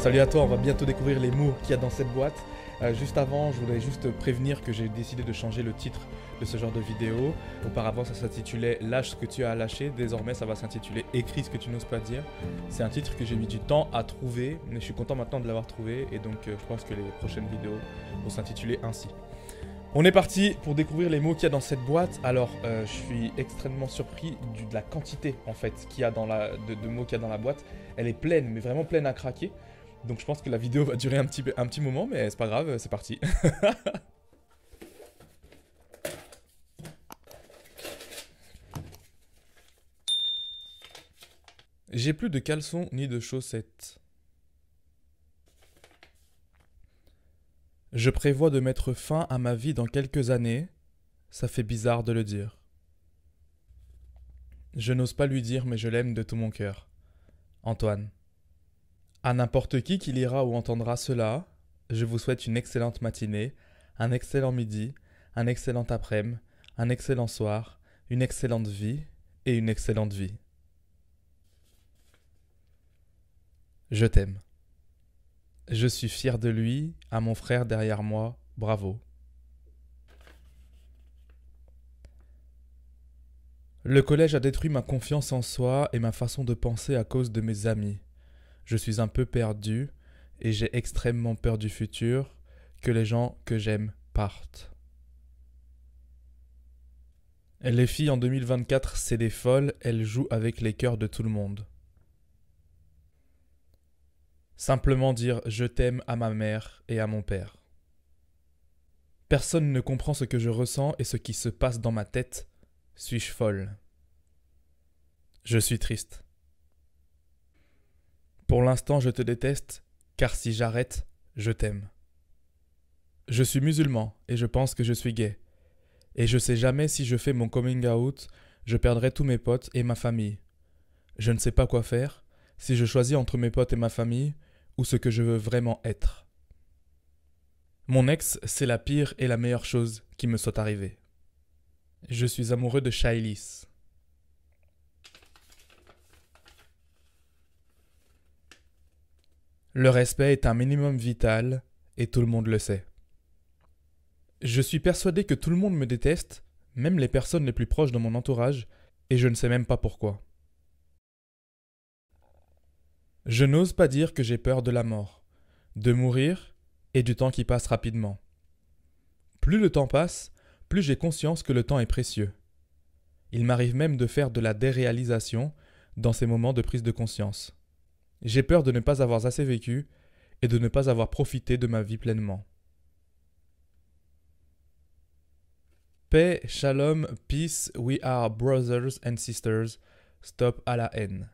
Salut à toi, on va bientôt découvrir les mots qu'il y a dans cette boîte. Juste avant, je voudrais juste prévenir que j'ai décidé de changer le titre de ce genre de vidéo. Auparavant, ça s'intitulait « Lâche ce que tu as à lâcher ». Désormais, ça va s'intituler « Écris ce que tu n'oses pas dire ». C'est un titre que j'ai mis du temps à trouver, mais je suis content maintenant de l'avoir trouvé. Et donc, je pense que les prochaines vidéos vont s'intituler ainsi. On est parti pour découvrir les mots qu'il y a dans cette boîte. Alors, je suis extrêmement surpris de la quantité en fait qu'il y a de mots qu'il y a dans la boîte. Elle est pleine, mais vraiment pleine à craquer. Donc je pense que la vidéo va durer un petit moment, mais c'est pas grave, c'est parti. J'ai plus de caleçons ni de chaussettes. Je prévois de mettre fin à ma vie dans quelques années. Ça fait bizarre de le dire. Je n'ose pas lui dire, mais je l'aime de tout mon cœur. Antoine. À n'importe qui lira ou entendra cela, je vous souhaite une excellente matinée, un excellent midi, un excellent après-midi, un excellent soir, une excellente vie et une excellente vie. Je t'aime. Je suis fier de lui, à mon frère derrière moi, bravo. Le collège a détruit ma confiance en soi et ma façon de penser à cause de mes amis. Je suis un peu perdu et j'ai extrêmement peur du futur, que les gens que j'aime partent. Les filles en 2024, c'est des folles, elles jouent avec les cœurs de tout le monde. Simplement dire je t'aime à ma mère et à mon père. Personne ne comprend ce que je ressens et ce qui se passe dans ma tête. Suis-je folle? Je suis triste. Pour l'instant, je te déteste, car si j'arrête, je t'aime. Je suis musulman et je pense que je suis gay. Et je sais jamais si je fais mon coming out, je perdrai tous mes potes et ma famille. Je ne sais pas quoi faire, si je choisis entre mes potes et ma famille, ou ce que je veux vraiment être. Mon ex, c'est la pire et la meilleure chose qui me soit arrivée. Je suis amoureux de Shailis. Le respect est un minimum vital et tout le monde le sait. Je suis persuadé que tout le monde me déteste, même les personnes les plus proches de mon entourage, et je ne sais même pas pourquoi. Je n'ose pas dire que j'ai peur de la mort, de mourir et du temps qui passe rapidement. Plus le temps passe, plus j'ai conscience que le temps est précieux. Il m'arrive même de faire de la déréalisation dans ces moments de prise de conscience. J'ai peur de ne pas avoir assez vécu et de ne pas avoir profité de ma vie pleinement. Paix, shalom, peace, we are brothers and sisters, stop à la haine.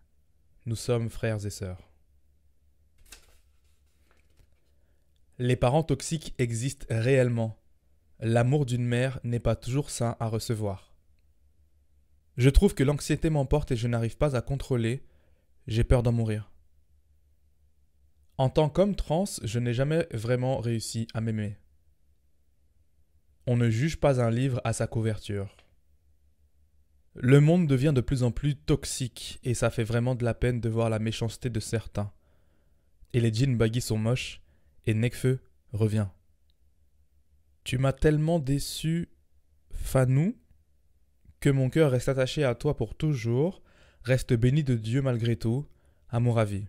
Nous sommes frères et sœurs. Les parents toxiques existent réellement. L'amour d'une mère n'est pas toujours sain à recevoir. Je trouve que l'anxiété m'emporte et je n'arrive pas à contrôler. J'ai peur d'en mourir. En tant qu'homme trans, je n'ai jamais vraiment réussi à m'aimer. On ne juge pas un livre à sa couverture. Le monde devient de plus en plus toxique et ça fait vraiment de la peine de voir la méchanceté de certains. Et les jeans baggy sont moches et Nekfeu revient. Tu m'as tellement déçu, Fanou, que mon cœur reste attaché à toi pour toujours, reste béni de Dieu malgré tout, amour à vie.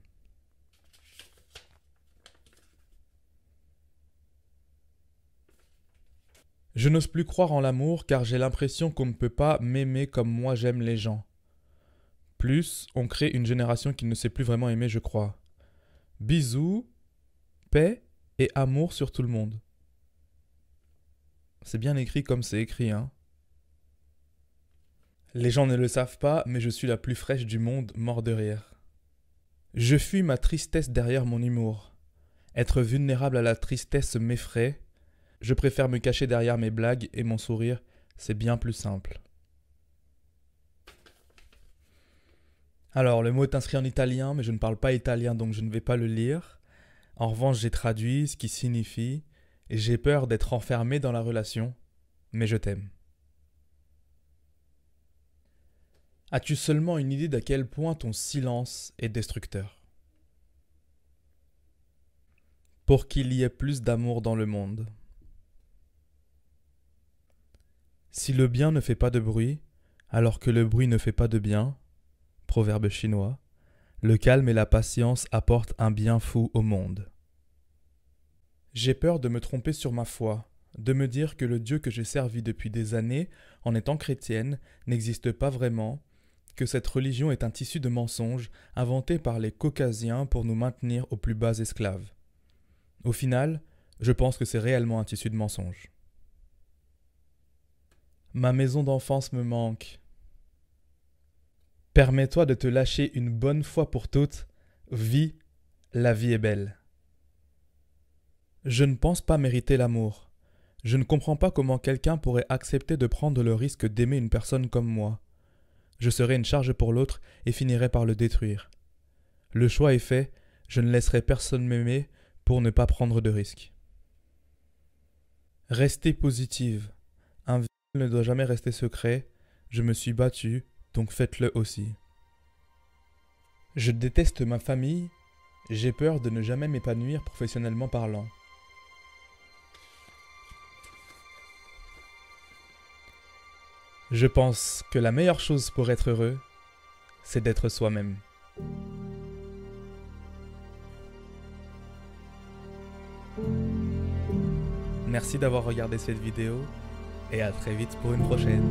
Je n'ose plus croire en l'amour car j'ai l'impression qu'on ne peut pas m'aimer comme moi j'aime les gens. Plus, on crée une génération qui ne sait plus vraiment aimer, je crois. Bisous, paix et amour sur tout le monde. C'est bien écrit comme c'est écrit, hein. Les gens ne le savent pas, mais je suis la plus fraîche du monde, mort de rire. Je fuis ma tristesse derrière mon humour. Être vulnérable à la tristesse m'effraie. Je préfère me cacher derrière mes blagues et mon sourire, c'est bien plus simple. Alors, le mot est inscrit en italien, mais je ne parle pas italien, donc je ne vais pas le lire. En revanche, j'ai traduit ce qui signifie « J'ai peur d'être enfermé dans la relation, mais je t'aime ». As-tu seulement une idée d'à quel point ton silence est destructeur? Pour qu'il y ait plus d'amour dans le monde. Si le bien ne fait pas de bruit, alors que le bruit ne fait pas de bien, proverbe chinois, le calme et la patience apportent un bien fou au monde. J'ai peur de me tromper sur ma foi, de me dire que le Dieu que j'ai servi depuis des années, en étant chrétienne, n'existe pas vraiment, que cette religion est un tissu de mensonges inventé par les Caucasiens pour nous maintenir aux plus bas esclaves. Au final, je pense que c'est réellement un tissu de mensonges. Ma maison d'enfance me manque. Permets-toi de te lâcher une bonne fois pour toutes. Vis, la vie est belle. Je ne pense pas mériter l'amour. Je ne comprends pas comment quelqu'un pourrait accepter de prendre le risque d'aimer une personne comme moi. Je serais une charge pour l'autre et finirais par le détruire. Le choix est fait, je ne laisserai personne m'aimer pour ne pas prendre de risques. Restez positive. Un viol ne doit jamais rester secret. Je me suis battu, donc faites-le aussi. Je déteste ma famille. J'ai peur de ne jamais m'épanouir professionnellement parlant. Je pense que la meilleure chose pour être heureux, c'est d'être soi-même. Merci d'avoir regardé cette vidéo et à très vite pour une prochaine.